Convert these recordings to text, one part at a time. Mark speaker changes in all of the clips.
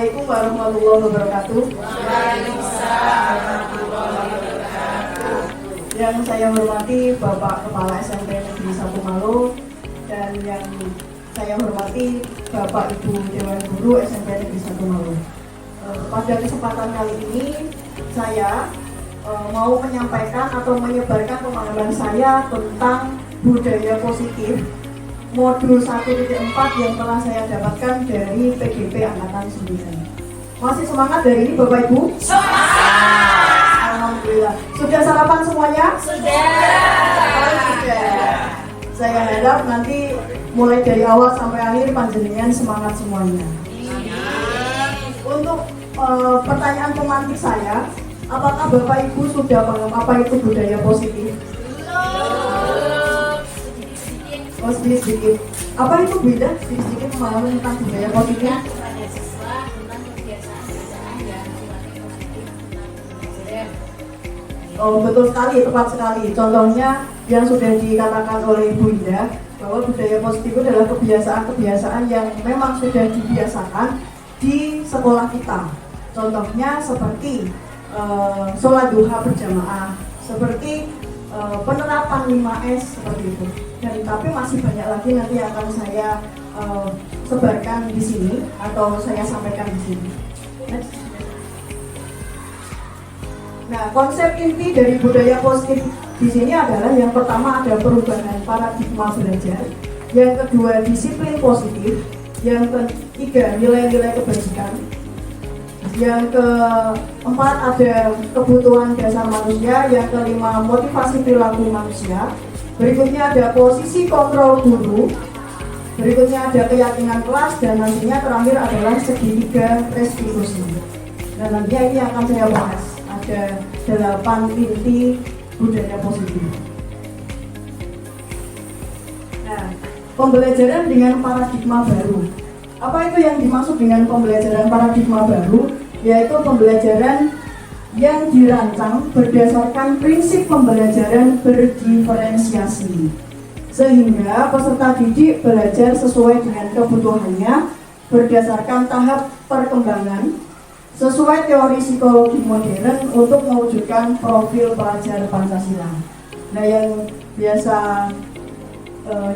Speaker 1: Assalamualaikum warahmatullahi wabarakatuh.
Speaker 2: Waalaikumsalam warahmatullahi wabarakatuh.
Speaker 1: Yang saya hormati Bapak Kepala SMP Negeri 1 Malo dan yang saya hormati Bapak Ibu Dewan Guru SMP Negeri 1 Malo. Pada kesempatan kali ini saya mau menyampaikan atau menyebarkan pemahaman saya tentang budaya positif modul 1.4 yang telah saya dapatkan dari PGP Angkatan 9. Masih semangat dari ini Bapak Ibu?
Speaker 2: Semangat!
Speaker 1: Alhamdulillah. Sudah sarapan semuanya? Sudah. Saya harap nanti mulai dari awal sampai akhir panjenengan semangat semuanya. Untuk pertanyaan pemantik saya, apakah Bapak Ibu sudah paham apa itu budaya positif? Oh, sedikit. Apa itu beda sedikit memahami tentang budaya positif?
Speaker 2: Kepada siswa tentang kebiasaan-kebiasaan yang sifatnya positif tentang.
Speaker 1: Oh, betul sekali, tepat sekali. Contohnya yang sudah dikatakan oleh Bu Indah bahwa budaya positif itu adalah kebiasaan-kebiasaan yang memang sudah dibiasakan di sekolah kita. Contohnya seperti sholat duha berjamaah, seperti penerapan 5S seperti itu. Dan tapi masih banyak lagi nanti yang akan saya sebarkan di sini atau saya sampaikan di sini. Next. Nah, konsep inti dari budaya positif di sini adalah yang pertama ada perubahan paradigma belajar, yang kedua disiplin positif, yang ketiga nilai-nilai kebajikan, yang keempat ada kebutuhan dasar manusia, yang kelima motivasi perilaku manusia, berikutnya ada posisi kontrol guru, berikutnya ada keyakinan kelas, dan nantinya terakhir adalah segitiga restitusi. Dan nantinya ini akan saya bahas. Ada 8 inti budaya positif. Nah, pembelajaran dengan paradigma baru. Apa itu yang dimaksud dengan pembelajaran paradigma baru? Yaitu pembelajaran yang dirancang berdasarkan prinsip pembelajaran berdiferensiasi, sehingga peserta didik belajar sesuai dengan kebutuhannya berdasarkan tahap perkembangan sesuai teori psikologi modern untuk mewujudkan profil pelajar Pancasila. Nah, yang biasa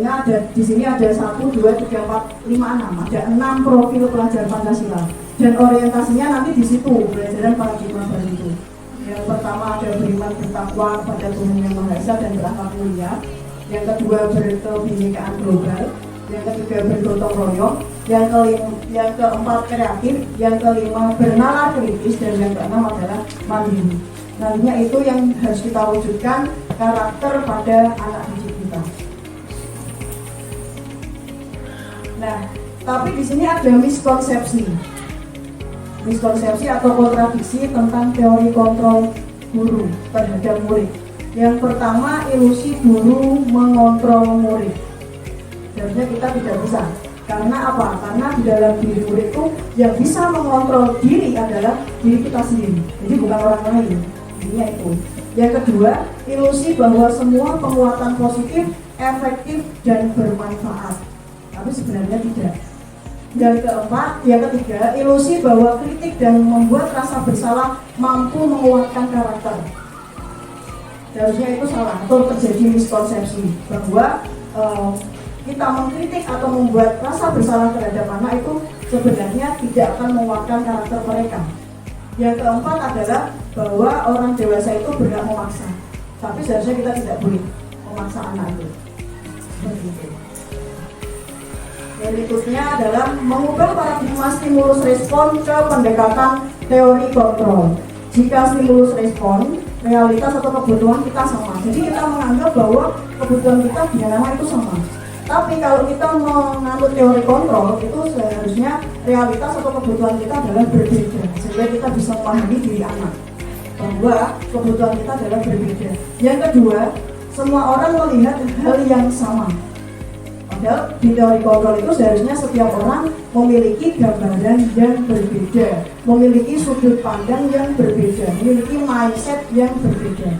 Speaker 1: ada di sini ada 1, 2, 3, 4, 5, 6. Ada 6 profil pelajar Pancasila. Dan orientasinya nanti di situ pelajaran paradigma baru itu. Yang pertama ada beriman bertakwa pada Tuhan Yang Maha Esa dan berakhlak mulia. Yang kedua berkebinekaan global. Yang ketiga bergotong royong. Yang keempat kreatif. Yang kelima bernalar kritis, dan yang keenam adalah mandiri. Nantinya itu yang harus kita wujudkan karakter pada anak didik kita. Nah, tapi di sini ada miskonsepsi atau kontradiksi tentang teori kontrol guru terhadap murid. Yang pertama, ilusi guru mengontrol murid. Sebenarnya kita tidak bisa. Karena apa? Karena di dalam diri murid itu yang bisa mengontrol diri adalah diri kita sendiri. Jadi bukan orang lain. Intinya itu. Yang kedua, ilusi bahwa semua penguatan positif, efektif, dan bermanfaat. Tapi sebenarnya tidak. Yang keempat, yang ketiga, ilusi bahwa kritik dan membuat rasa bersalah mampu menguatkan karakter. Seharusnya itu salah atau terjadi miskonsepsi bahwa kita mengkritik atau membuat rasa bersalah terhadap anak itu sebenarnya tidak akan menguatkan karakter mereka. Yang keempat adalah bahwa orang dewasa itu berhak memaksa, tapi seharusnya kita tidak boleh memaksa anak itu. Begitu. Yang berikutnya adalah mengubah paradigma stimulus respon ke pendekatan teori kontrol. Jika stimulus respon, realitas atau kebutuhan kita sama. Jadi kita menganggap bahwa kebutuhan kita dengan anak itu sama. Tapi kalau kita menganut teori kontrol, itu seharusnya realitas atau kebutuhan kita adalah berbeda. Sehingga kita bisa memahami diri anak bahwa kebutuhan kita adalah berbeda. Yang kedua, semua orang melihat hal yang sama. Padahal di teori kontrol itu seharusnya setiap orang memiliki gambaran yang berbeda, memiliki sudut pandang yang berbeda, memiliki mindset yang berbeda.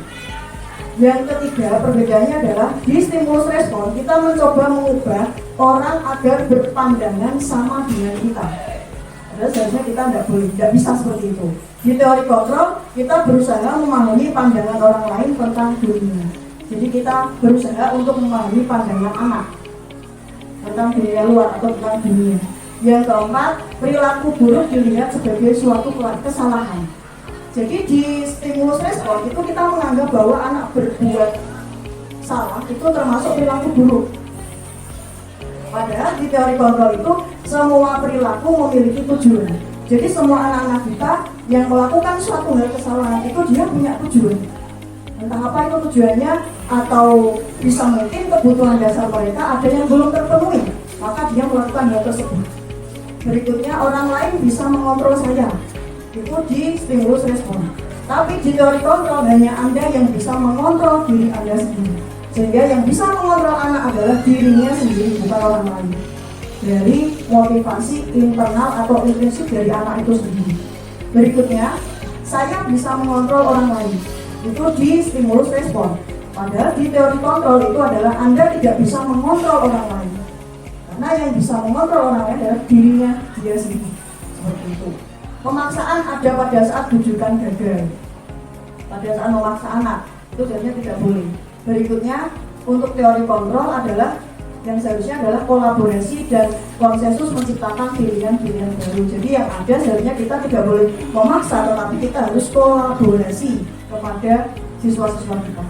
Speaker 1: Yang ketiga, perbedaannya adalah di stimulus respon kita mencoba mengubah orang agar berpandangan sama dengan kita. Padahal seharusnya kita tidak bisa seperti itu. Di teori kontrol, kita berusaha memahami pandangan orang lain tentang dunia. Jadi kita berusaha untuk memahami pandangan anak tentang dunia luar atau tentang dunia. Yang keempat, perilaku buruk dilihat sebagai suatu kesalahan. Jadi di stimulus respon itu kita menganggap bahwa anak berbuat salah itu termasuk perilaku buruk. Padahal di teori kontrol itu semua perilaku memiliki tujuan. Jadi semua anak-anak kita yang melakukan suatu hal kesalahan itu dia punya tujuan. Entah apa itu tujuannya, atau bisa mungkin kebutuhan dasar mereka ada yang belum terpenuhi, maka dia melakukan hal tersebut. Berikutnya, orang lain bisa mengontrol saya. Itu di stimulus respon. Tapi di teori kontrol hanya Anda yang bisa mengontrol diri Anda sendiri. Sehingga yang bisa mengontrol anak adalah dirinya sendiri, bukan orang lain. Dari motivasi internal atau intrinsik dari anak itu sendiri. Berikutnya, saya bisa mengontrol orang lain. Itu di stimulus respon. Padahal di teori kontrol itu adalah Anda tidak bisa mengontrol orang lain. Karena yang bisa mengontrol orang lain adalah dirinya dia sendiri. Seperti itu. Pemaksaan ada pada saat bujukan gagal. Pada saat memaksa anak, itu seharusnya tidak boleh. Berikutnya, untuk teori kontrol adalah yang seharusnya adalah kolaborasi dan konsensus menciptakan pilihan-pilihan baru. Jadi yang ada seharusnya kita tidak boleh memaksa, tetapi kita harus kolaborasi kepada siswa-siswa kita.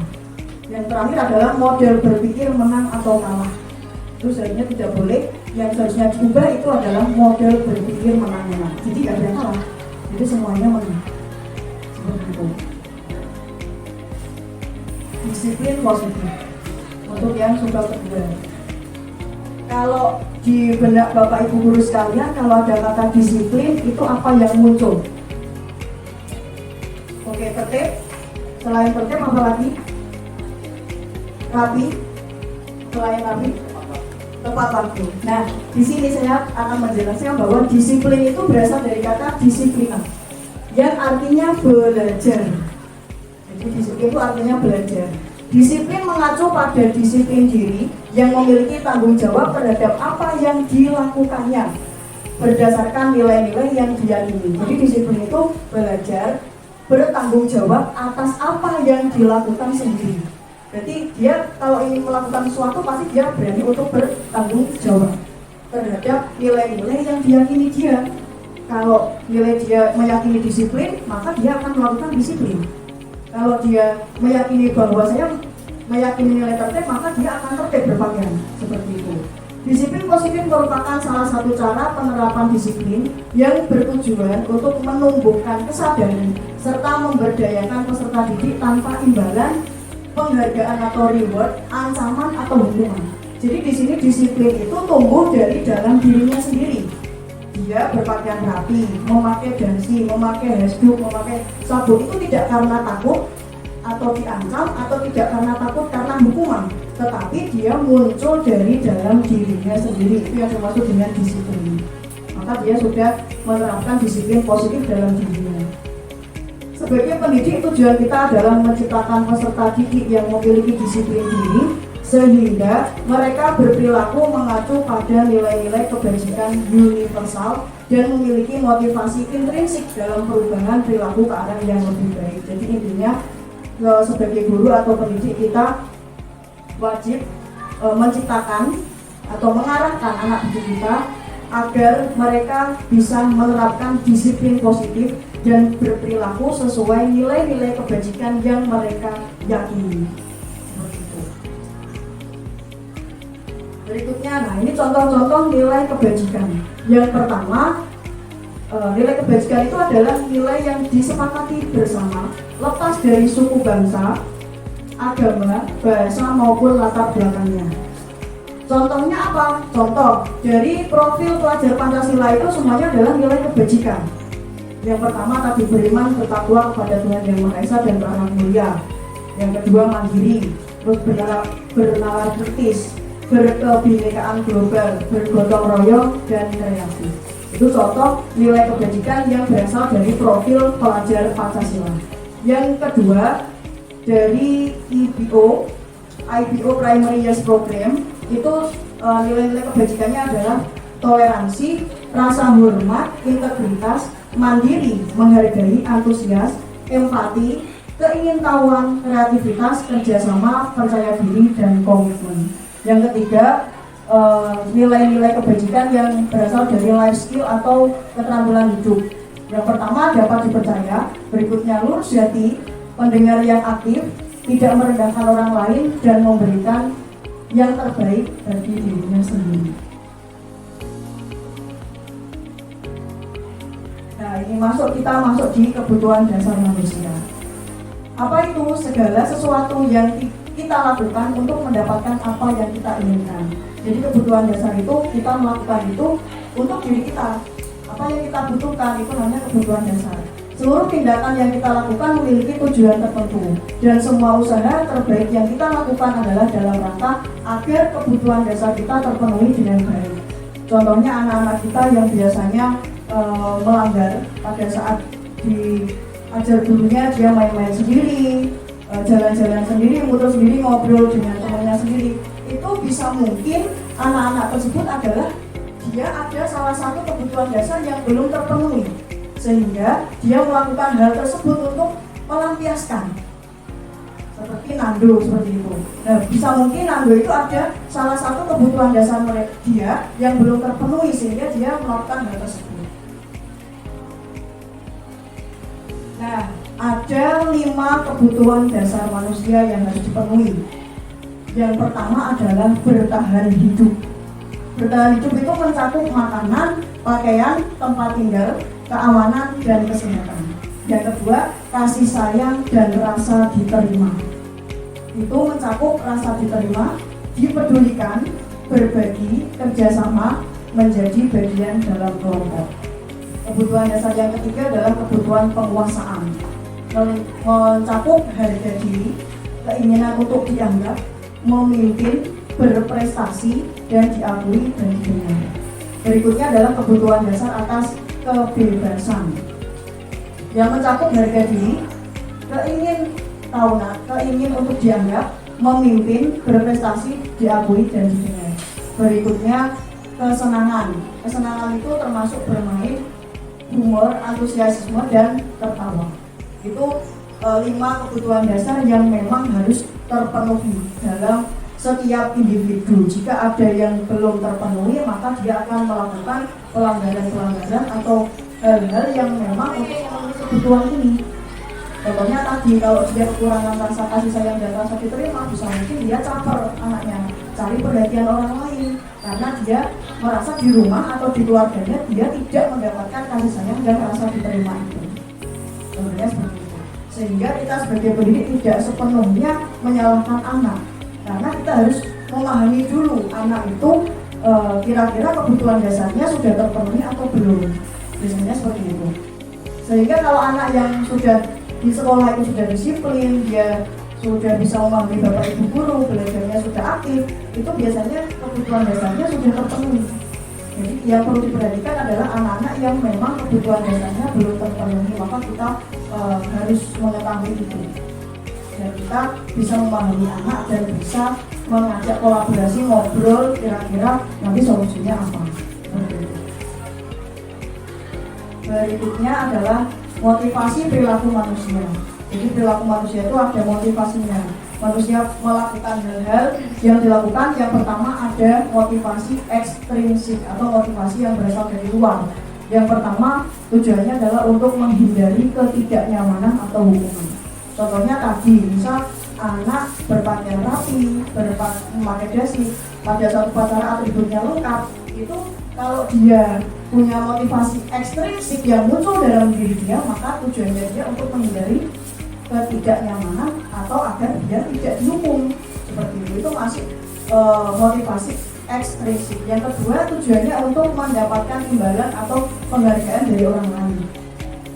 Speaker 1: Yang terakhir adalah model berpikir menang atau kalah. Itu seharusnya tidak boleh. Yang seharusnya diubah itu adalah model berpikir menang-menang. Jadi tidak ada yang kalah. Jadi semuanya menang. Seperti itu. Disiplin positif. Untuk yang sudah kedua. Kalau di benak Bapak Ibu guru sekalian, kalau ada kata disiplin, itu apa yang muncul? Oke, tertib. Selain tertib apa lagi? Rapi. Selain rapi, tepat waktu. Nah, di sini saya akan menjelaskan bahwa disiplin itu berasal dari kata disiplina, yang artinya belajar. Jadi disiplin itu artinya belajar. Disiplin mengacu pada disiplin diri yang memiliki tanggung jawab terhadap apa yang dilakukannya berdasarkan nilai-nilai yang diyakini. Jadi disiplin itu belajar bertanggung jawab atas apa yang dilakukan sendiri. Jadi dia kalau ingin melakukan sesuatu pasti dia berani untuk bertanggung jawab terhadap nilai-nilai yang diyakini dia. Kalau nilai dia meyakini disiplin, maka dia akan melakukan disiplin. Kalau dia meyakini bahwa saya meyakini nilai tertib, maka dia akan tertib berpakaian. Seperti itu. Disiplin positif merupakan salah satu cara penerapan disiplin yang bertujuan untuk menumbuhkan kesadaran serta memberdayakan peserta didik tanpa imbalan, penghargaan atau reward, ancaman atau hukuman. Jadi di sini disiplin itu tumbuh dari dalam dirinya sendiri. Dia berpakaian rapi, memakai dasi, memakai hasduk, memakai sabuk itu tidak karena takut atau diancam, atau tidak karena takut karena hukuman, tetapi dia muncul dari dalam dirinya sendiri. Itu yang dimaksud dengan disiplin. Maka dia sudah menerapkan disiplin positif dalam dirinya. Sebagai pendidik, tujuan kita adalah menciptakan peserta didik yang memiliki disiplin diri sehingga mereka berperilaku mengacu pada nilai-nilai kebajikan universal dan memiliki motivasi intrinsik dalam perubahan perilaku ke arah yang lebih baik. Jadi intinya sebagai guru atau pendidik kita wajib menciptakan atau mengarahkan anak didik kita agar mereka bisa menerapkan disiplin positif dan berperilaku sesuai nilai-nilai kebajikan yang mereka yakini. Berikutnya, nah ini contoh-contoh nilai kebajikan. Yang pertama, nilai kebajikan itu adalah nilai yang disepakati bersama, lepas dari suku bangsa, agama, bahasa maupun latar belakangnya. Contohnya apa? Contoh dari profil pelajar Pancasila itu semuanya adalah nilai kebajikan. Yang pertama tadi beriman bertakwa kepada Tuhan Yang Maha Esa dan berakhlak mulia. Yang kedua mandiri, terus bernalar kritis, berkebinekaan global, bergotong royong dan kreatif. Itu contoh nilai kebajikan yang berasal dari profil pelajar Pancasila. Yang kedua dari IBO Primary Years Program, itu nilai-nilai kebajikannya adalah toleransi, rasa hormat, integritas, mandiri, menghargai, antusias, empati, keingintahuan, kreativitas, kerjasama, percaya diri, dan komitmen. Yang ketiga, nilai-nilai kebajikan yang berasal dari life skill atau keterampilan hidup. Yang pertama, dapat dipercaya. Berikutnya, lurus hati, pendengar yang aktif, tidak merendahkan orang lain, dan memberikan yang terbaik bagi dirinya sendiri. Nah, ini kita masuk di kebutuhan dasar manusia. Apa itu? Segala sesuatu yang kita lakukan untuk mendapatkan apa yang kita inginkan. Jadi kebutuhan dasar itu kita melakukan itu untuk diri kita. Apa yang kita butuhkan itu hanya kebutuhan dasar. Seluruh tindakan yang kita lakukan memiliki tujuan tertentu, dan semua usaha terbaik yang kita lakukan adalah dalam rangka agar kebutuhan dasar kita terpenuhi dengan baik. Contohnya anak-anak kita yang biasanya melanggar pada saat diajar gurunya, dia main-main sendiri, jalan-jalan sendiri, muter sendiri, ngobrol dengan temannya sendiri. Itu bisa mungkin anak-anak tersebut adalah dia ada salah satu kebutuhan dasar yang belum terpenuhi, sehingga dia melakukan hal tersebut untuk melampiaskan, seperti nando seperti itu. Nah, bisa mungkin nando itu ada salah satu kebutuhan dasar dia yang belum terpenuhi, sehingga dia melakukan hal tersebut. Nah, ada 5 kebutuhan dasar manusia yang harus dipenuhi. Yang pertama adalah bertahan hidup. Bertahan hidup itu mencakup makanan, pakaian, tempat tinggal, keamanan, dan kesehatan. Yang kedua, kasih sayang dan rasa diterima. Itu mencakup rasa diterima, dipedulikan, berbagi, kerjasama, menjadi bagian dalam kelompok. Kebutuhan dasar yang ketiga adalah kebutuhan penguasaan, mencakup harga diri, keinginan untuk dianggap, memimpin, berprestasi, dan diakui dan didengar. Berikutnya adalah kebutuhan dasar atas kebebasan, yang mencakup harga diri, keingin untuk dianggap, memimpin, berprestasi, diakui, dan didengar. Berikutnya kesenangan. Kesenangan itu termasuk bermain, humor, antusiasme, dan tertawa. Itu 5 kebutuhan dasar yang memang harus terpenuhi dalam setiap individu. Jika ada yang belum terpenuhi, maka dia akan melakukan pelanggaran-pelanggaran atau hal-hal yang memang untuk memenuhi kebutuhan ini. Contohnya tadi, kalau dia kekurangan rasa kasih sayang dan rasa diterima, bisa mungkin dia caper anaknya, cari perhatian orang lain, karena dia merasa di rumah atau di keluarganya dia tidak mendapatkan kasih sayang dan rasa diterima itu. Contohnya seperti itu. Sehingga kita sebagai pendidik tidak sepenuhnya menyalahkan anak, karena kita harus memahami dulu anak itu kira-kira kebutuhan dasarnya sudah terpenuhi atau belum. Biasanya seperti itu. Sehingga kalau anak yang sudah di sekolah itu sudah disiplin, dia sudah bisa memahami bapak ibu guru, belajarnya sudah aktif, itu biasanya kebutuhan dasarnya sudah terpenuhi. Jadi yang perlu diperhatikan adalah anak-anak yang memang kebutuhan dasarnya belum terpenuhi, maka kita harus mengetahui itu. Dan kita bisa memahami anak dan bisa mengajak kolaborasi, ngobrol, kira-kira nanti solusinya apa. Berikutnya adalah motivasi perilaku manusia. Jadi perilaku manusia itu ada motivasinya. Manusia melakukan hal-hal yang dilakukan. Yang pertama ada motivasi ekstrinsik atau motivasi yang berasal dari luar. Yang pertama tujuannya adalah untuk menghindari ketidaknyamanan atau hukuman. Contohnya tadi, misal anak berpakaian rapi, memakai dasi, pada suatu upacara atributnya lengkap, itu kalau dia punya motivasi ekstrinsik yang muncul dalam diri dia, maka tujuannya dia untuk menghindari ketidaknyamanan atau agar dia tidak dihukum. Seperti itu masih motivasi ekstrinsik. Yang kedua tujuannya untuk mendapatkan imbalan atau penghargaan dari orang lain.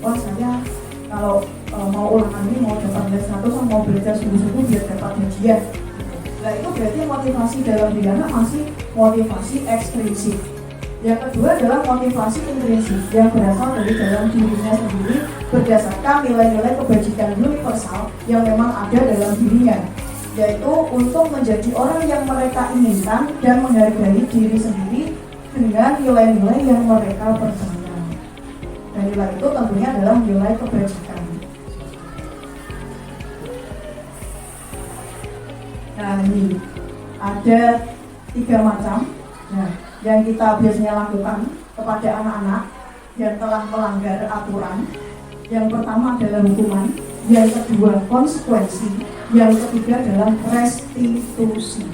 Speaker 1: Wah, saya kalau mau ulangan ini mau dapat nilai 100, mau belajar sungguh-sungguh biar dapat hadiah. Nah, itu berarti motivasi dalam diri anak masih motivasi ekstrinsik. Yang kedua adalah motivasi intrinsik yang berasal dari dalam dirinya sendiri berdasarkan nilai-nilai kebajikan universal yang memang ada dalam dirinya, yaitu untuk menjadi orang yang mereka inginkan dan menghargai diri sendiri dengan nilai-nilai yang mereka percaya. Dan nilai itu tentunya adalah nilai kebajikan. Nah, ini ada 3 macam yang kita biasanya lakukan kepada anak-anak yang telah melanggar aturan. Yang pertama adalah hukuman, yang kedua konsekuensi, yang ketiga adalah restitusi.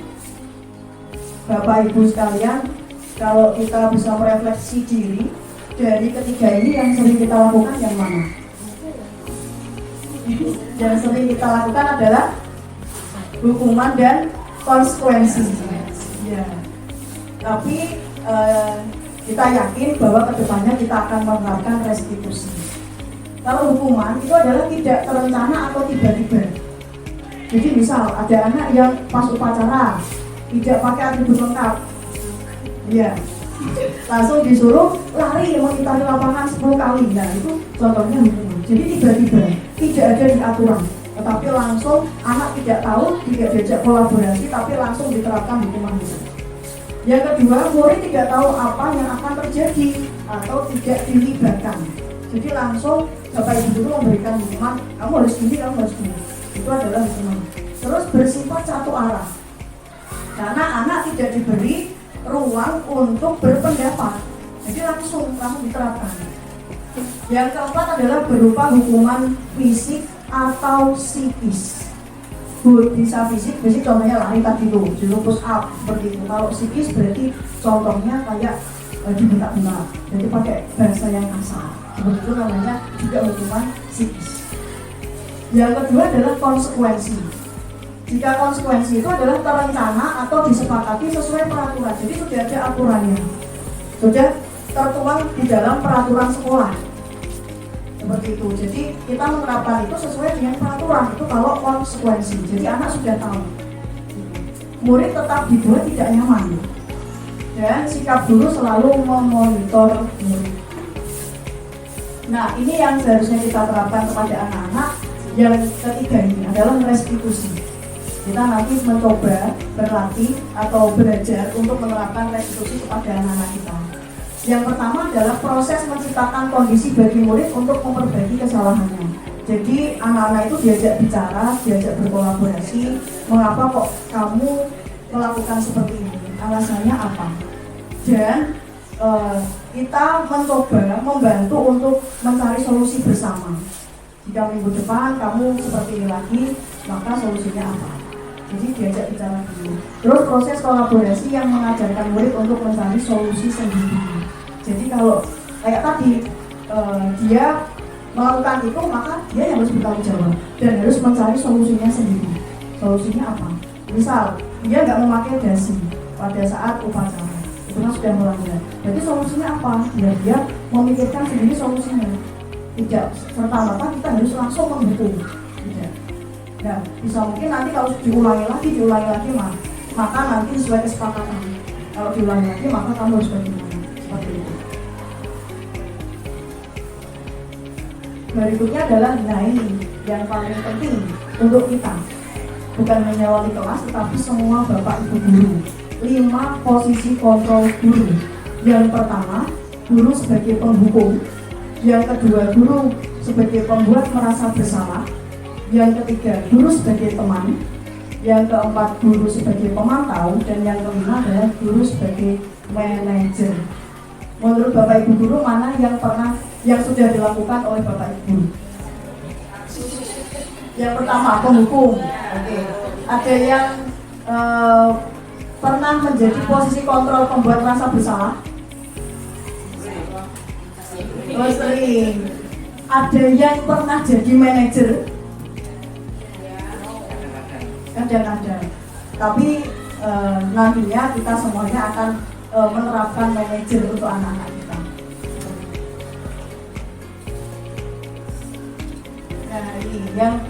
Speaker 1: Bapak Ibu sekalian, kalau kita bisa merefleksi diri dari ketiga ini, yang sering kita lakukan yang mana? Yang sering kita lakukan adalah hukuman dan konsekuensi. Ya. Tapi kita yakin bahwa kedepannya kita akan menerapkan restitusi. Kalau hukuman itu adalah tidak terencana atau tiba-tiba. Jadi misal ada anak yang pas upacara tidak pakai atribut lengkap, ya, langsung disuruh lari mengitari lapangan 10 kali. Nah, itu contohnya hukuman. Jadi tiba-tiba, tidak ada di aturan, tetapi langsung anak tidak tahu, tidak diajak kolaborasi, tapi langsung diterapkan hukuman itu. Yang kedua, murid tidak tahu apa yang akan terjadi atau tidak dilibatkan. Jadi langsung Bapak Ibu guru memberikan hukuman, kamu harus gini, kamu harus gini. Itu adalah hukuman. Terus bersifat satu arah, karena anak tidak diberi ruang untuk berpendapat. Jadi langsung diterapkan. Yang keempat adalah berupa hukuman fisik atau psikis. Bisa fisik contohnya lari tadi tuh, dulu push up seperti itu. Kalau psikis berarti contohnya kayak dibentak-bentak, jadi pakai bahasa yang kasar. Seperti itu namanya juga hukuman psikis. Yang kedua adalah konsekuensi. Jika konsekuensi itu adalah terencana atau disepakati sesuai peraturan, jadi sudah ada aturannya, sudah tertuang di dalam peraturan sekolah. Seperti itu. Jadi kita menerapkan itu sesuai dengan peraturan. Itu kalau konsekuensi. Jadi anak sudah tahu. Murid tetap dibuat tidak nyaman. Dan sikap guru selalu memonitor murid. Nah, ini yang seharusnya kita terapkan kepada anak-anak. Yang ketiga ini adalah restitusi. Kita nanti mencoba berlatih atau belajar untuk menerapkan restitusi kepada anak-anak kita. Yang pertama adalah proses menciptakan kondisi bagi murid untuk memperbaiki kesalahannya. Jadi anak-anak itu diajak bicara, diajak berkolaborasi. Mengapa kok kamu melakukan seperti ini? Alasannya apa? Dan kita mencoba membantu untuk mencari solusi bersama. Jika minggu depan kamu seperti ini lagi, maka solusinya apa? Jadi diajak bicara dulu. Terus proses kolaborasi yang mengajarkan murid untuk mencari solusi sendiri. Jadi kalau kayak tadi dia melakukan itu, maka dia yang harus bertanggung jawab dan harus mencari solusinya sendiri. Solusinya apa? Misal dia nggak memakai dasi pada saat upacara, itu kan sudah melanggar. Jadi solusinya apa? Ya dia memikirkan sendiri solusinya. Tidak serta-merta kita harus langsung menghukum. Tidak. Nah, bisa mungkin nanti kalau diulangi lagi, maka nanti sesuai kesepakatan. Kalau diulangi lagi, maka kamu harus bagaimana? Seperti itu. Berikutnya adalah ini yang paling penting untuk kita, bukan hanya wali kelas tetapi semua bapak ibu guru. 5 posisi kontrol guru. Yang pertama, guru sebagai penghukum. Yang kedua, guru sebagai pembuat merasa bersalah. Yang ketiga, guru sebagai teman. Yang keempat, guru sebagai pemantau. Dan yang kelima adalah guru sebagai manajer. Menurut Bapak Ibu guru, mana yang sudah dilakukan oleh Bapak Ibu guru? Yang pertama, penghukum. Oke. Ada yang pernah menjadi posisi kontrol pembuat merasa bersalah? Oh, sering. Ada yang pernah jadi manajer? Kadang-kadang. Tapi nantinya kita semuanya akan menerapkan manajer untuk anak-anak kita. Nah, ini yang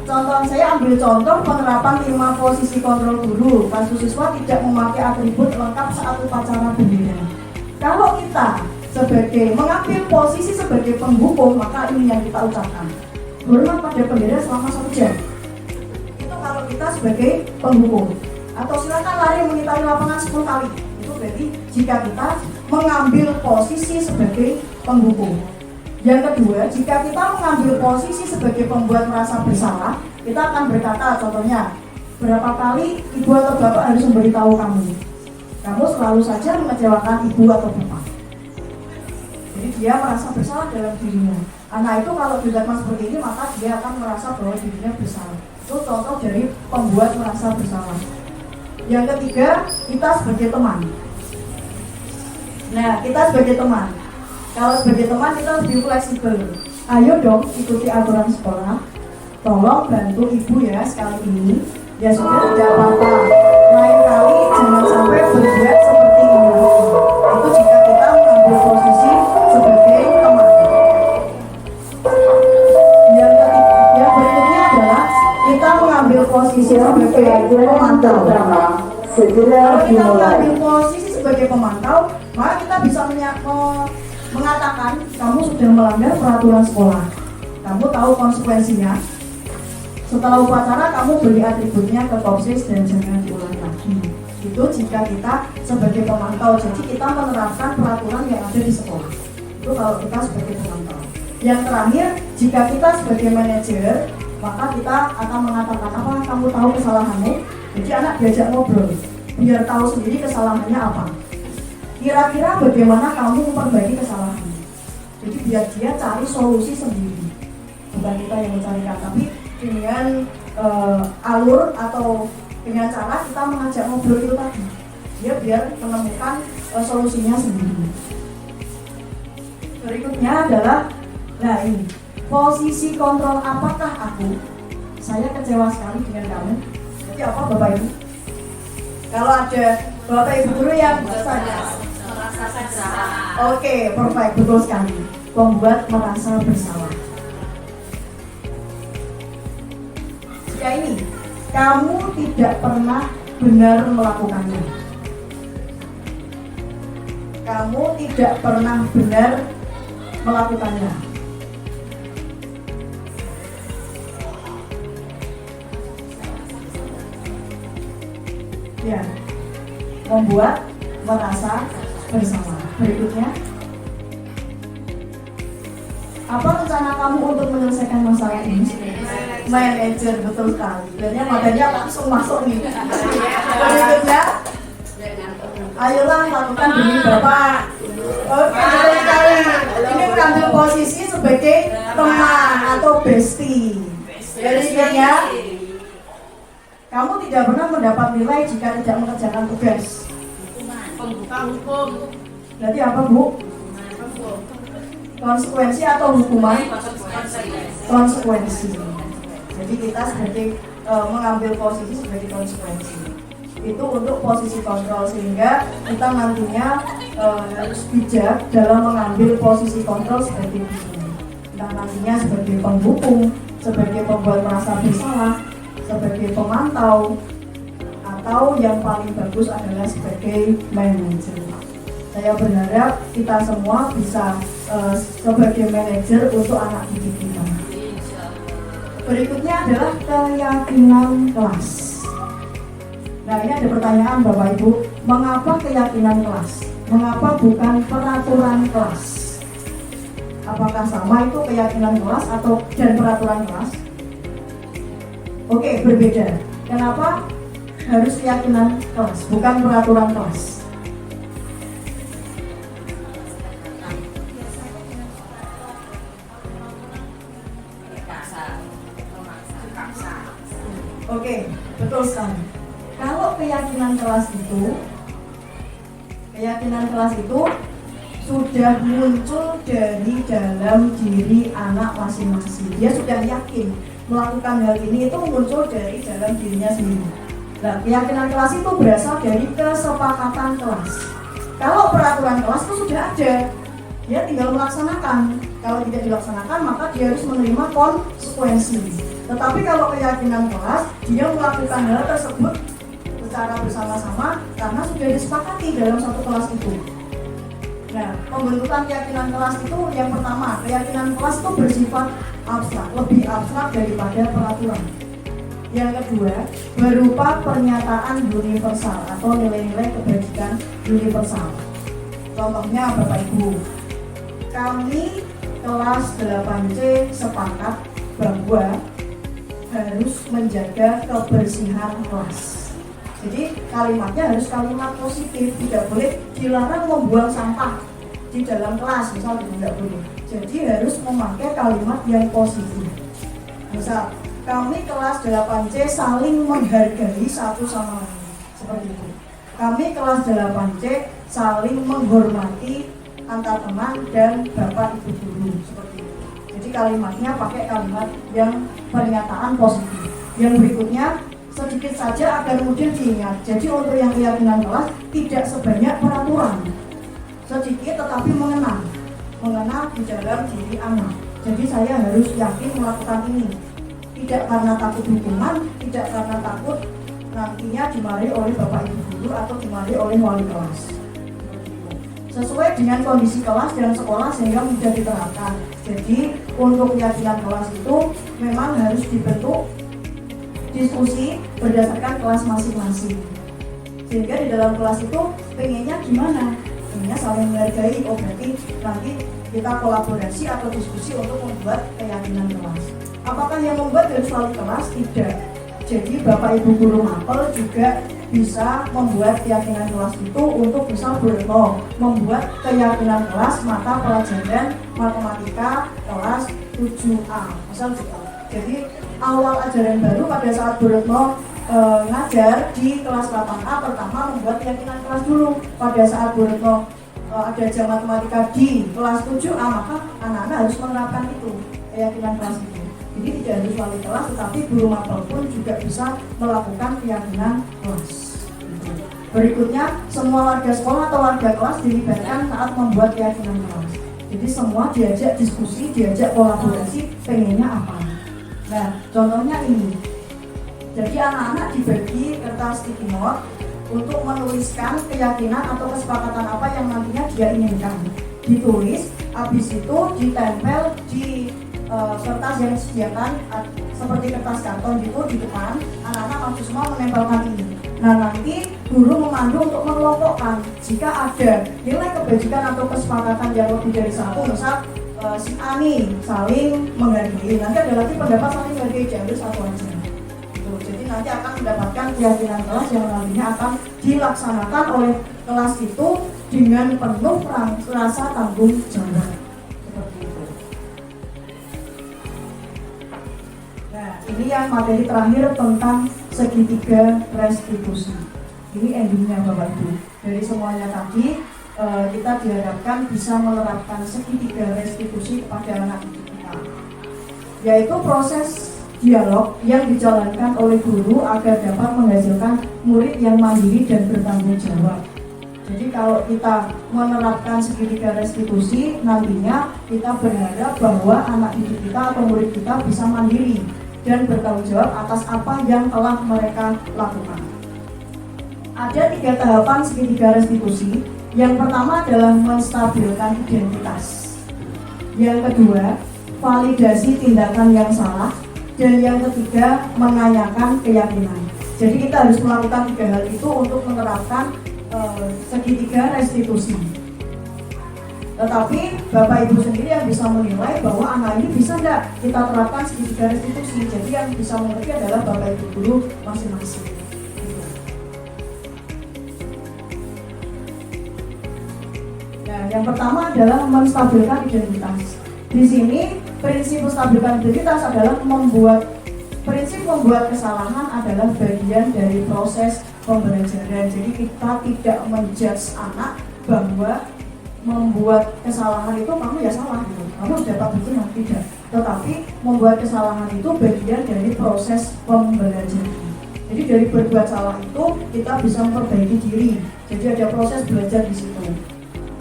Speaker 1: contoh, saya ambil contoh penerapan 5 posisi kontrol guru. Kasus siswa tidak memakai atribut lengkap saat upacara bendera. Kalau kita mengambil posisi sebagai penghukum, maka ini yang kita ucapkan: hormat pada bendera selama 1 jam. Itu kalau kita sebagai penghukum. Atau silakan lari mengitari lapangan 10 kali. Itu berarti jika kita mengambil posisi sebagai penghukum. Yang kedua, jika kita mengambil posisi sebagai pembuat merasa bersalah, kita akan berkata, contohnya, berapa kali ibu atau bapak harus memberitahu kamu selalu saja mengecewakan ibu atau bapak. Jadi dia merasa bersalah dalam dirinya. Anak itu kalau dilakukan seperti ini, maka dia akan merasa bahwa dirinya bersalah. Itu contoh dari pembuat merasa bersalah. Yang ketiga, kita sebagai teman. Nah, kita sebagai teman. Kalau sebagai teman kita lebih fleksibel. Ayo dong ikuti aturan sekolah. Tolong bantu ibu ya sekali ini. Ya sudah, tidak apa-apa. Lain kali jangan sampai berbuat seperti ini. Itu jika kita mengambil posisi sebagai teman. Yang berikutnya adalah kita mengambil posisi sebagai pemantau. Jika kita mengambil posisi sebagai pemantau, maka kita bisa mengatakan kamu sudah melanggar peraturan sekolah. Kamu tahu konsekuensinya. Setelah upacara kamu beli atributnya ke Kopsis dan jangan diulang lagi. Itu jika kita sebagai pemantau, jadi kita menerapkan peraturan yang ada di sekolah. Itu kalau kita sebagai pemantau. Yang terakhir, jika kita sebagai manajer, maka kita akan mengatakan apa kamu tahu kesalahanmu. Jadi anak diajak ngobrol, biar tahu sendiri kesalahannya apa. Kira-kira bagaimana kamu memperbaiki kesalahannya. Jadi biar dia cari solusi sendiri. Bukan kita yang mencarikan, tapi dengan alur atau dengan cara kita mengajak ngobrol itu tadi, dia biar menemukan solusinya sendiri. Berikutnya adalah, nah ini, posisi kontrol apakah aku? Saya kecewa sekali dengan kamu. Jadi apa Bapak Ibu? Kalau ada Bapak Ibu guru yang
Speaker 2: merasa bersalah.
Speaker 1: Oke, perfect, betul sekali. Membuat merasa bersalah. Jika ini, kamu tidak pernah benar melakukannya. Kamu tidak pernah benar melakukannya. Ya, membuat merasa bersalah. Berikutnya, apa rencana kamu untuk menyelesaikan masalah ini? Manajer, betul sekali. Dan matanya langsung masuk nih. Berikutnya, ayolah lakukan demi Bapak. Oke, betul sekali. Ini mengambil posisi sebagai teman atau bestie. Berikutnya, kamu tidak pernah mendapat nilai jika tidak mengerjakan tugas.
Speaker 2: Hukum.
Speaker 1: Berarti apa, Bu? Konsekuensi atau hukuman? Konsekuensi. Jadi kita sebagai mengambil posisi sebagai konsekuensi. Itu untuk posisi kontrol, sehingga kita nantinya harus bijak dalam mengambil posisi kontrol sebagai ini. Kita nantinya sebagai penghukum, sebagai pembuat merasa bersalah, sebagai pemantau, atau yang paling bagus adalah sebagai manajer. Saya berharap kita semua bisa sebagai manajer untuk anak didik kita. Berikutnya adalah keyakinan kelas. Nah, ini ada pertanyaan Bapak Ibu, mengapa keyakinan kelas? Mengapa bukan peraturan kelas? Apakah sama itu keyakinan kelas atau dan peraturan kelas? Oke, berbeda. Kenapa harus keyakinan kelas, bukan peraturan kelas? Oke, betul sekali. Kalau keyakinan kelas itu sudah muncul dari dalam diri anak masing-masing. Dia sudah yakin melakukan hal ini, itu muncul dari dalam dirinya sendiri. Nah, keyakinan kelas itu berasal dari kesepakatan kelas. Kalau peraturan kelas itu sudah ada, dia tinggal melaksanakan. Kalau tidak dilaksanakan, maka dia harus menerima konsekuensi. Tetapi kalau keyakinan kelas, dia melakukan hal tersebut secara bersama-sama karena sudah disepakati dalam satu kelas itu. Nah, pembentukan keyakinan kelas itu yang pertama, keyakinan kelas itu bersifat abstrak, lebih abstrak daripada peraturan. Yang kedua, berupa pernyataan universal atau nilai-nilai kebajikan universal. Contohnya Bapak Ibu, kami kelas 8C sepakat bahwa harus menjaga kebersihan kelas. Jadi kalimatnya harus kalimat positif, tidak boleh dilarang membuang sampah di dalam kelas, misal tidak boleh. Jadi harus memakai kalimat yang positif. Misal, kami kelas 8C saling menghargai satu sama lain, seperti itu. Kami kelas 8C saling menghormati antar teman dan Bapak Ibu guru, seperti itu. Jadi kalimatnya pakai kalimat yang pernyataan positif. Yang berikutnya sedikit saja agar mudah diingat. Jadi untuk yang keyakinan kelas tidak sebanyak peraturan, sedikit tetapi mengena di dalam diri anak. Jadi saya harus yakin melakukan ini, tidak karena takut hukuman, tidak karena takut nantinya dimarahi oleh Bapak Ibu guru atau dimarahi oleh wali kelas. Sesuai dengan kondisi kelas dan sekolah sehingga mudah diterapkan. Jadi untuk keyakinan kelas itu memang harus dibentuk diskusi berdasarkan kelas masing-masing. Sehingga di dalam kelas itu pengennya gimana? Pengennya saling menghargai. Oh berarti nanti kita kolaborasi atau diskusi untuk membuat keyakinan kelas. Apakah yang membuat harus wali kelas? Tidak. Jadi Bapak Ibu guru mapel juga bisa membuat keyakinan kelas itu untuk bisa membuat keyakinan kelas mata pelajaran matematika kelas 7A. Misal gitu. Jadi awal ajaran baru pada saat Bu Retno ngajar di kelas 8A pertama membuat keyakinan kelas dulu. Pada saat Bu Retno ada jam matematika di kelas 7A, maka anak-anak harus menerapkan itu, keyakinan kelas itu. Jadi tidak harus wali kelas, tetapi guru mapel pun juga bisa melakukan keyakinan kelas. Berikutnya, semua warga sekolah atau warga kelas dilibatkan saat membuat keyakinan kelas. Jadi semua diajak diskusi, diajak kolaborasi, pengennya apa. Nah, contohnya ini. Jadi anak-anak dibagi kertas sticky note untuk menuliskan keyakinan atau kesepakatan apa yang nantinya dia inginkan. Ditulis, habis itu ditempel di kertas yang disediakan seperti kertas karton gitu di depan. Anak-anak langsung semua menempelkan ini. Nah nanti guru memandu untuk mengelompokkan jika ada nilai kebajikan atau kesepakatan yang lebih dari satu, misal si A nih saling menghargai, nanti ada lagi pendapat saling menghargai, diambil satu aja. Jadi nanti akan mendapatkan keyakinan kelas yang nantinya akan dilaksanakan oleh kelas itu dengan penuh rasa tanggung jawab. Ini yang materi terakhir tentang segitiga restitusi. Ini endingnya Bapak Ibu. Dari semuanya tadi kita diharapkan bisa menerapkan segitiga restitusi kepada anak didik kita, yaitu proses dialog yang dijalankan oleh guru agar dapat menghasilkan murid yang mandiri dan bertanggung jawab. Jadi kalau kita menerapkan segitiga restitusi, nantinya kita berharap bahwa anak didik kita atau murid kita bisa mandiri dan bertanggung jawab atas apa yang telah mereka lakukan. Ada 3 tahapan segitiga restitusi. Yang pertama adalah menstabilkan identitas. Yang kedua, validasi tindakan yang salah. Dan yang ketiga, menanyakan keyakinan. Jadi kita harus melakukan 3 hal itu untuk menerapkan segitiga restitusi. Tetapi Bapak Ibu sendiri yang bisa menilai bahwa anak ini bisa tidak kita terapkan segitiga restitusi. Jadi yang bisa mengerti adalah Bapak Ibu guru masing-masing. Nah, yang pertama adalah menstabilkan identitas. Di sini prinsip menstabilkan identitas adalah prinsip membuat kesalahan adalah bagian dari proses pembelajaran. Jadi kita tidak menjudge anak bahwa membuat kesalahan itu kamu ya salah gitu, kamu dapat betul tidak. Tetapi membuat kesalahan itu bagian dari proses pembelajaran. Jadi dari berbuat salah itu kita bisa memperbaiki diri. Jadi ada proses belajar di situ.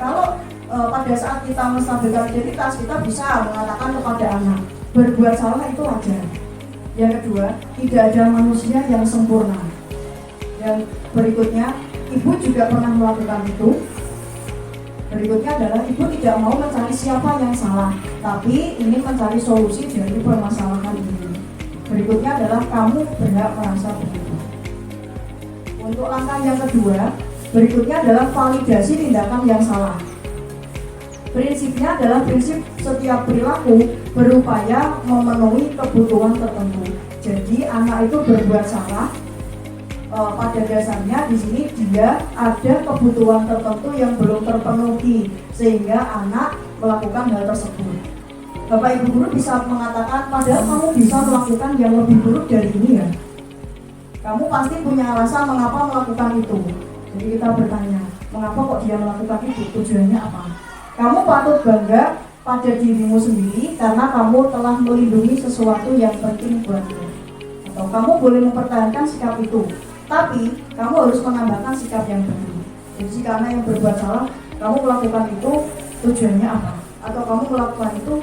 Speaker 1: Kalau pada saat kita menstabilkan identitas, kita bisa mengatakan kepada anak berbuat salah itu wajar. Yang kedua, tidak ada manusia yang sempurna. Yang berikutnya, ibu juga pernah melakukan itu. Berikutnya adalah ibu tidak mau mencari siapa yang salah, tapi ingin mencari solusi dari permasalahan ini. Berikutnya adalah kamu berhak merasa begitu. Untuk langkah yang kedua, berikutnya adalah validasi tindakan yang salah. Prinsipnya adalah prinsip setiap perilaku berupaya memenuhi kebutuhan tertentu. Jadi anak itu berbuat salah, pada dasarnya di sini dia ada kebutuhan tertentu yang belum terpenuhi sehingga anak melakukan hal tersebut. Bapak Ibu guru bisa mengatakan, padahal kamu bisa melakukan yang lebih buruk dari ini ya. Kamu pasti punya alasan mengapa melakukan itu. Jadi kita bertanya, mengapa kok dia melakukan itu? Tujuannya apa? Kamu patut bangga pada dirimu sendiri karena kamu telah melindungi sesuatu yang penting buatmu. Atau kamu boleh mempertahankan sikap itu, tapi kamu harus menambahkan sikap yang baru. Jadi karena yang berbuat salah, kamu melakukan itu tujuannya apa? Atau kamu melakukan itu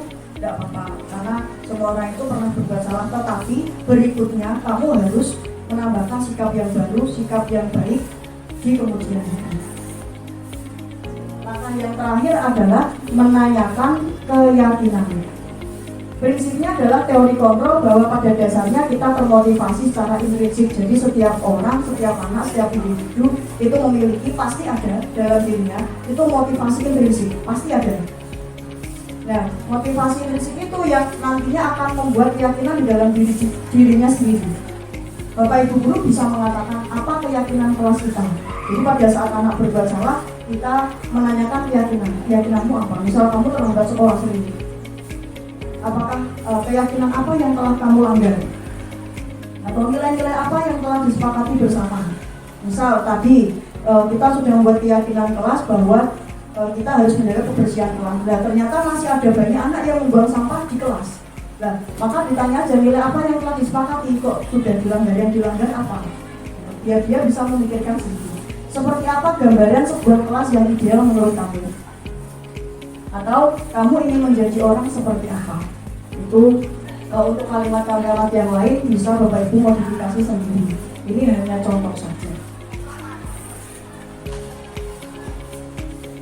Speaker 1: tidak apa-apa, karena semua orang itu pernah berbuat salah. Tetapi berikutnya kamu harus menambahkan sikap yang baru, sikap yang baik di kemudian hari. Langkah yang terakhir adalah menanyakan keyakinan. Prinsipnya adalah teori kontrol bahwa pada dasarnya kita termotivasi secara intrinsik. Jadi setiap orang, setiap anak, setiap individu itu memiliki, pasti ada dalam dirinya itu motivasi intrinsik, pasti ada. Nah, motivasi intrinsik itu yang nantinya akan membuat keyakinan di dalam dirinya sendiri. Bapak Ibu guru bisa mengatakan apa keyakinan kelas kita. Jadi pada saat anak berbuat salah, kita menanyakan keyakinanmu apa? Misal kamu terlambat sekolah sering, apakah keyakinan apa yang telah kamu langgar? Atau nilai-nilai apa yang telah disepakati bersama? Misal tadi kita sudah membuat keyakinan kelas bahwa kita harus menjaga kebersihan kelas. Nah, ternyata masih ada banyak anak yang membuang sampah di kelas. Nah, maka ditanya aja nilai apa yang telah disepakati, kok sudah dilanggar, yang dilanggar apa? Biar dia bisa memikirkan sendiri. Seperti apa gambaran sebuah kelas yang ideal menurut kamu? Atau kamu ingin menjadi orang seperti apa? Itu untuk kalimat-kalimat yang lain bisa Bapak Ibu modifikasi sendiri. Ini hanya contoh saja.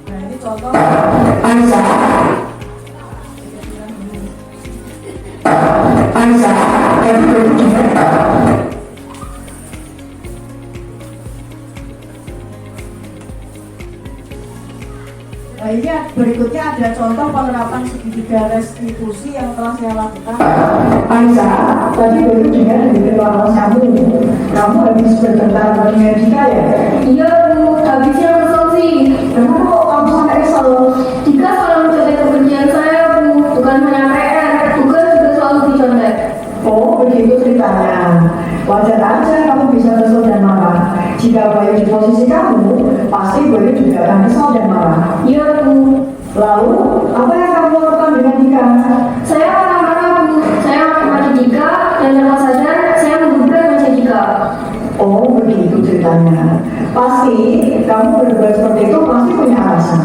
Speaker 1: Nah, ini contoh. Nah, ini berikutnya ada contoh penerapan segitiga restitusi yang telah saya lakukan.
Speaker 3: Aisyah, tadi baru dengar dari kelas kamu habis bertentang dengan Dika ya?
Speaker 4: Iya Bu, habisnya kesel sih.
Speaker 3: Kenapa kok kamu sampai kesel?
Speaker 4: Dika selalu mencontek kebencian saya Bu, bukan hanya PR, tugas juga selalu dicontek.
Speaker 3: Oh, begitu ceritanya. Wajar aja kamu bisa kesel dan marah. Jika Bayu di posisi kamu, pasti Bayu juga akan kesel dan marah.
Speaker 4: Iya Bu.
Speaker 3: Lalu, apa yang kamu lakukan dengan Dika?
Speaker 4: Saya marah-marah Bu, saya maki Dika dan tanpa sadar saya menggebrak meja Dika.
Speaker 3: Oh, begitu ceritanya. Pasti kamu berbuat seperti itu pasti punya alasan.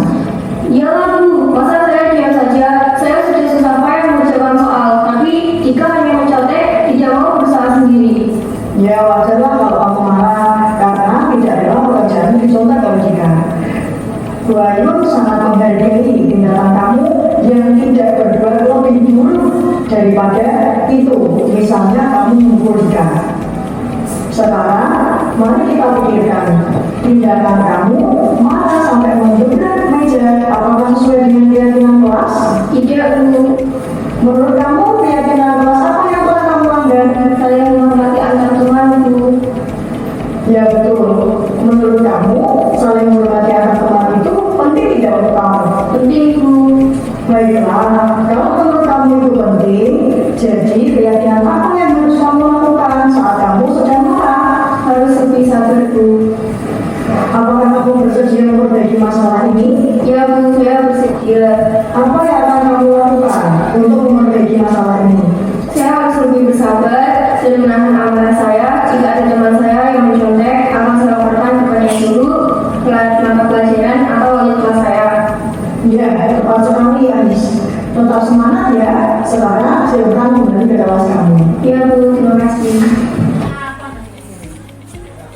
Speaker 4: Iyalah Bu, masa saya diam saja? Saya sudah susah payah mengerjakan soal, tapi Dika hanya mencontek, tidak mau berusaha sendiri.
Speaker 3: Ya wajarlah kalau kamu marah karena tidak ada pekerjaan dicontoh kalau Dika. Bayu sangat menghargai tindakan kamu yang tidak berbuat lebih buruk daripada itu. Misalnya kamu memukul Dika. Sekarang mari kita pikirkan tindakan kamu mana sampai mengebrak meja, apakah sesuai dengan keyakinan kelas?
Speaker 4: Tidak Bu.
Speaker 3: Menurut kamu keyakinan kelas apa yang telah kamu langgar?
Speaker 4: Saling menghormati antar teman Bu.
Speaker 3: Ya betul. Menurut kamu saling menghormati antar teman itu penting tidak untuk kamu?
Speaker 4: Penting Bu.
Speaker 3: Baiklah, kalau menurut kamu itu penting, jadi keyakinan apa yang harus kamu lakukan saat kamu sedang marah?
Speaker 4: Harus lebih sabar Bu.
Speaker 3: Apakah kamu bersedia memperbaiki masalah ini?
Speaker 4: Ya Bu, saya bersedia.
Speaker 3: Apa yang akan kamu lakukan untuk memperbaiki masalah ini?
Speaker 4: Saya harus lebih bersabar dan menahan amarah saya. Jika ada teman saya yang mencontek, akan saya laporkan kepada guru, mata pelajaran atau wali kelas saya.
Speaker 3: Ya, tepat sekali Anis. Tetap semangat ya. Sekarang silakan kembali ke kelas kamu.
Speaker 4: Ya Bu, terima kasih.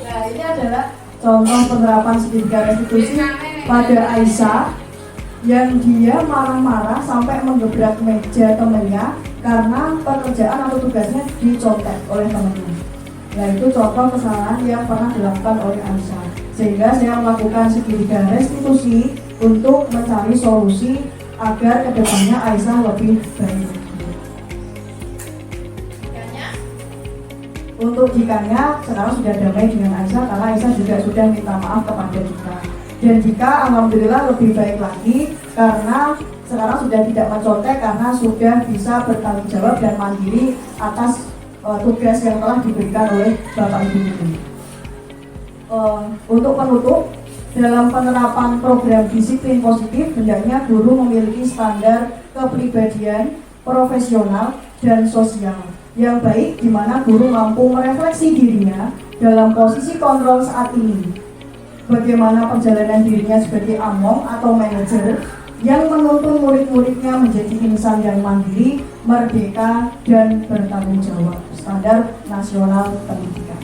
Speaker 1: Nah, ini adalah contoh penerapan segitiga restitusi pada Aisyah. yang dia marah-marah sampai menggebrak meja temennya karena pekerjaan atau tugasnya dicontek oleh temannya. Nah, itu contoh kesalahan yang pernah dilakukan oleh Aisyah. Sehingga saya melakukan segitiga restitusi untuk mencari solusi agar kedepannya Aisyah lebih baik. Untuk jikanya sekarang sudah damai dengan Aisyah karena Aisyah juga sudah minta maaf kepada kita. Dan jika alhamdulillah lebih baik lagi karena sekarang sudah tidak mencontek karena sudah bisa bertanggung jawab dan mandiri atas tugas yang telah diberikan oleh Bapak Ibu itu. Untuk penutup, dalam penerapan program disiplin positif, hendaknya guru memiliki standar kepribadian, profesional, dan sosial yang baik, di mana guru mampu merefleksi dirinya dalam posisi kontrol saat ini. Bagaimana perjalanan dirinya sebagai among atau manajer yang menuntun murid-muridnya menjadi insan yang mandiri, merdeka, dan bertanggung jawab. Standar nasional pendidikan.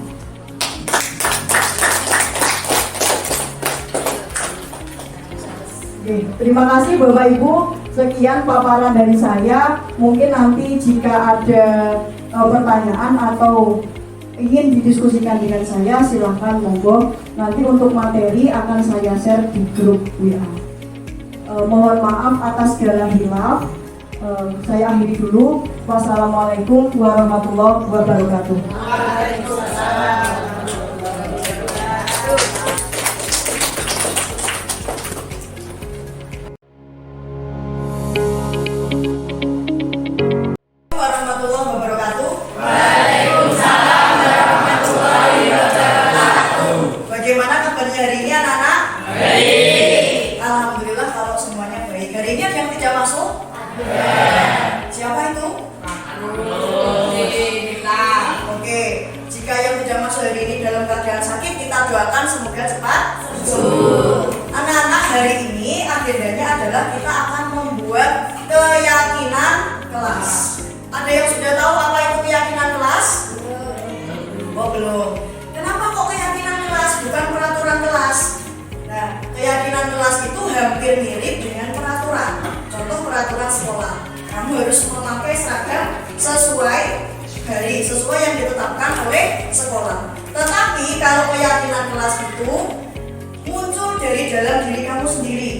Speaker 1: Oke, terima kasih Bapak Ibu. Sekian paparan dari saya. Mungkin nanti jika ada pertanyaan atau ingin didiskusikan dengan saya, silahkan monggo. Nanti untuk materi akan saya share di grup WA. Mohon maaf atas segala hilaf. Saya akhiri dulu. Wassalamualaikum warahmatullahi wabarakatuh.
Speaker 5: Bagaimana kabarnya hari ini anak-anak? Baik. Alhamdulillah kalau semuanya baik. Hari ini ada yang tidak masuk? Ada. Siapa itu? Oke. Jika yang tidak masuk hari ini dalam keadaan sakit, kita doakan semoga cepat sembuh. Anak-anak, hari ini agendanya adalah kita akan membuat keyakinan kelas. Ada yang sudah tahu apa itu keyakinan kelas? Oh, belum. Kenapa kok keyakinan kelas bukan peraturan kelas? Nah, keyakinan kelas itu hampir mirip dengan peraturan. Contoh peraturan sekolah. Kamu harus memakai seragam sesuai hari, sesuai yang ditetapkan oleh sekolah. Tetapi kalau keyakinan kelas itu muncul dari dalam diri kamu sendiri.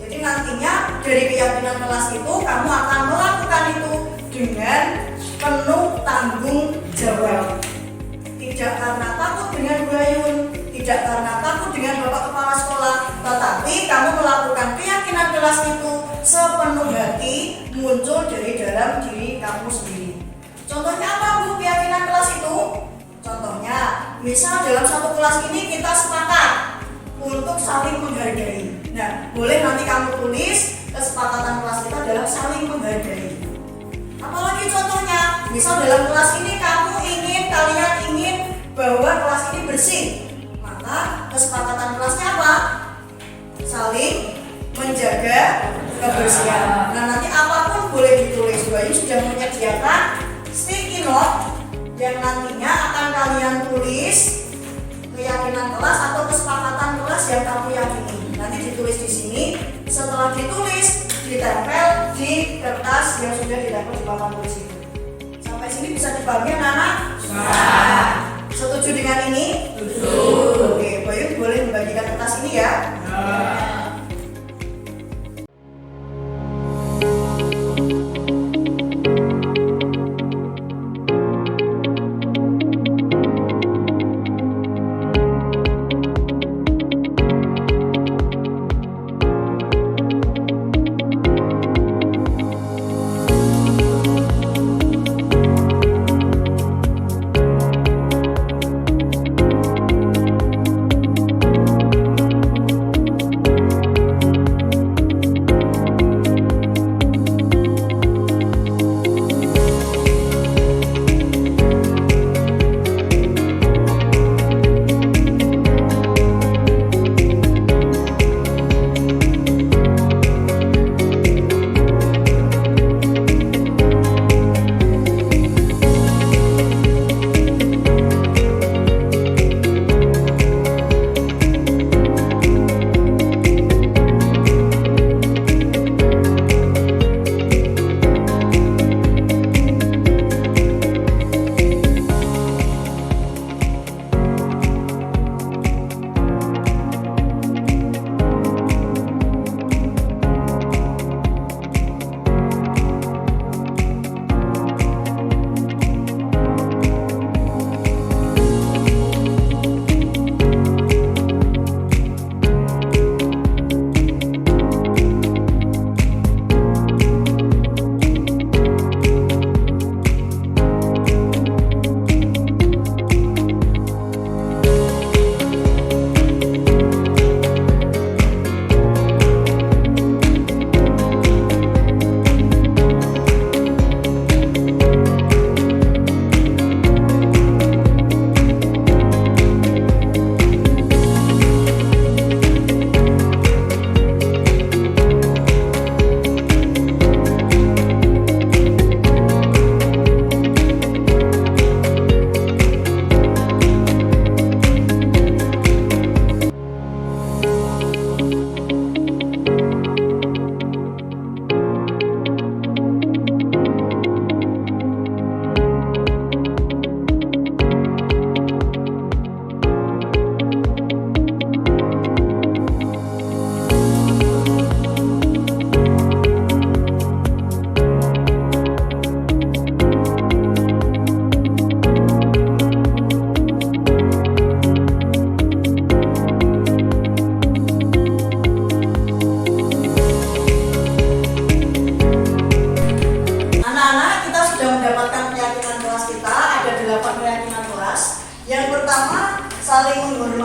Speaker 5: Jadi nantinya dari keyakinan kelas itu kamu akan melakukan itu dengan penuh tanggung jawab. Tidak karena takut dengan Bu Ayun, tidak karena takut dengan Bapak Kepala Sekolah, tetapi kamu melakukan keyakinan kelas itu sepenuh hati, muncul dari dalam diri kamu sendiri. Contohnya apa Bu keyakinan kelas itu? Contohnya, misal dalam satu kelas ini kita sepakat untuk saling menghargai. Nah, boleh nanti kamu tulis kesepakatan kelas kita adalah saling menghargai. Apalagi contohnya, misal dalam kelas ini kalian ingin bahwa kelas ini bersih, maka kesepakatan kelasnya apa? Saling menjaga kebersihan. Nah, nanti apapun boleh ditulis. Bu Ayu sudah menyediakan sticky note yang nantinya akan kalian tulis keyakinan kelas atau kesepakatan kelas yang kamu yakini. Nanti ditulis di sini. Setelah ditulis, ditempel di kertas yang sudah ditempel di papan tulis itu. Sampai sini bisa dipahami anak-anak? Nah, setuju dengan ini? Setuju. Oke, Bu Ayu boleh membagikan kertas ini ya?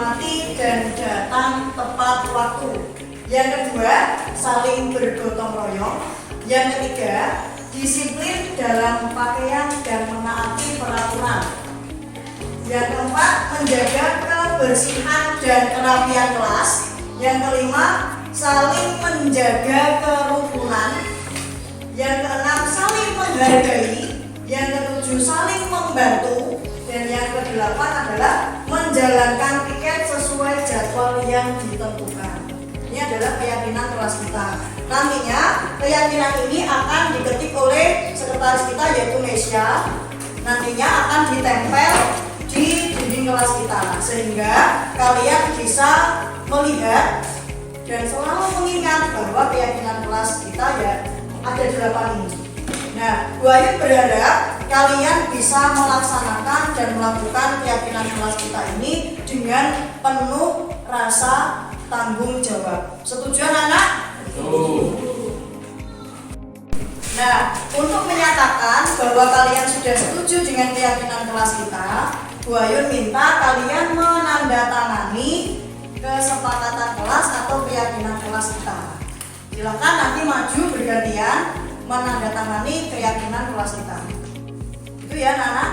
Speaker 5: menghormati dan datang tepat waktu. Yang kedua, saling bergotong royong. Yang ketiga, disiplin dalam pakaian dan menaati peraturan. Yang keempat, menjaga kebersihan dan kerapian kelas. Yang kelima, saling menjaga kerukunan. Yang keenam, saling menghargai. Yang ketujuh, saling membantu. Dan yang kedelapan adalah menjalankan piket sesuai jadwal yang ditentukan. Ini adalah keyakinan kelas kita. Nantinya keyakinan ini akan diketik oleh sekretaris kita yaitu Mesya. Nantinya akan ditempel di dinding kelas kita sehingga kalian bisa melihat dan selalu mengingat bahwa keyakinan kelas kita ya ada 8 ini. Nah, Bu Ayu berharap kalian bisa melaksanakan dan melakukan keyakinan kelas kita ini dengan penuh rasa tanggung jawab. Setuju anak-anak? Nah, untuk menyatakan bahwa kalian sudah setuju dengan keyakinan kelas kita, Bu Ayu minta kalian menandatangani kesepakatan kelas atau keyakinan kelas kita. Silakan nanti maju bergantian menandatangani keyakinan kelas kita. Itu ya anak-anak.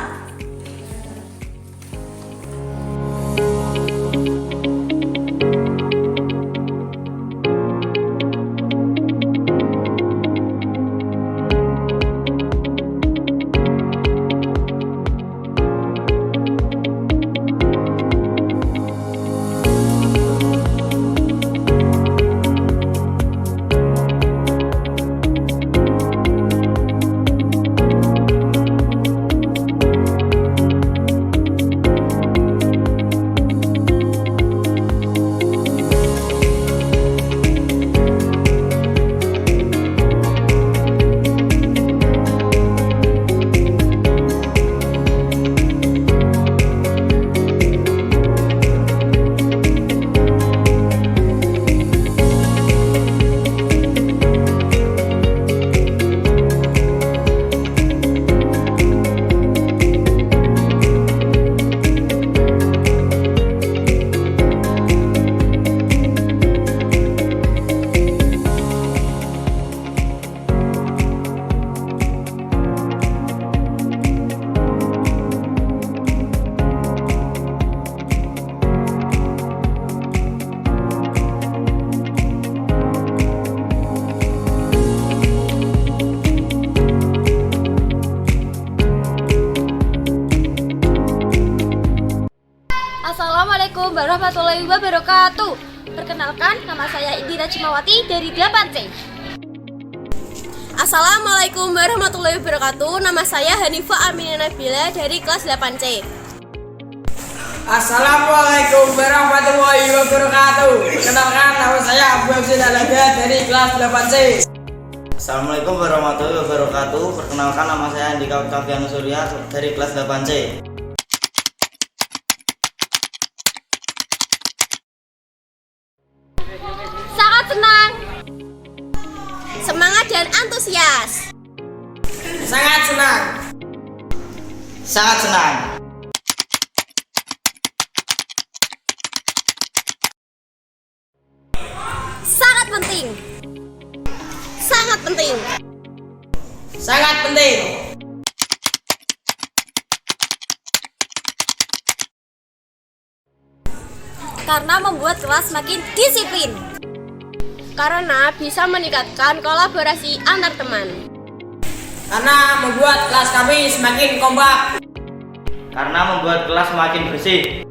Speaker 6: Assalamualaikum warahmatullahi wabarakatuh. Perkenalkan, nama saya Indira Cimawati dari 8C. Assalamualaikum warahmatullahi wabarakatuh. Nama saya Hanifah Aminah Nabila dari kelas 8C.
Speaker 7: Assalamualaikum warahmatullahi wabarakatuh. Perkenalkan, nama saya Abu Abdul Alaga dari kelas 8C.
Speaker 8: Assalamualaikum warahmatullahi wabarakatuh. Perkenalkan, nama saya Andika Oktavianus Surya dari kelas 8C.
Speaker 6: Sangat senang, semangat dan antusias.
Speaker 7: Sangat senang.
Speaker 8: Sangat senang.
Speaker 6: Sangat penting. Sangat penting.
Speaker 7: Sangat penting.
Speaker 6: Karena membuat kelas makin disiplin. Karena bisa meningkatkan kolaborasi antar teman.
Speaker 7: Karena membuat kelas kami semakin kompak.
Speaker 8: Karena membuat kelas semakin bersih.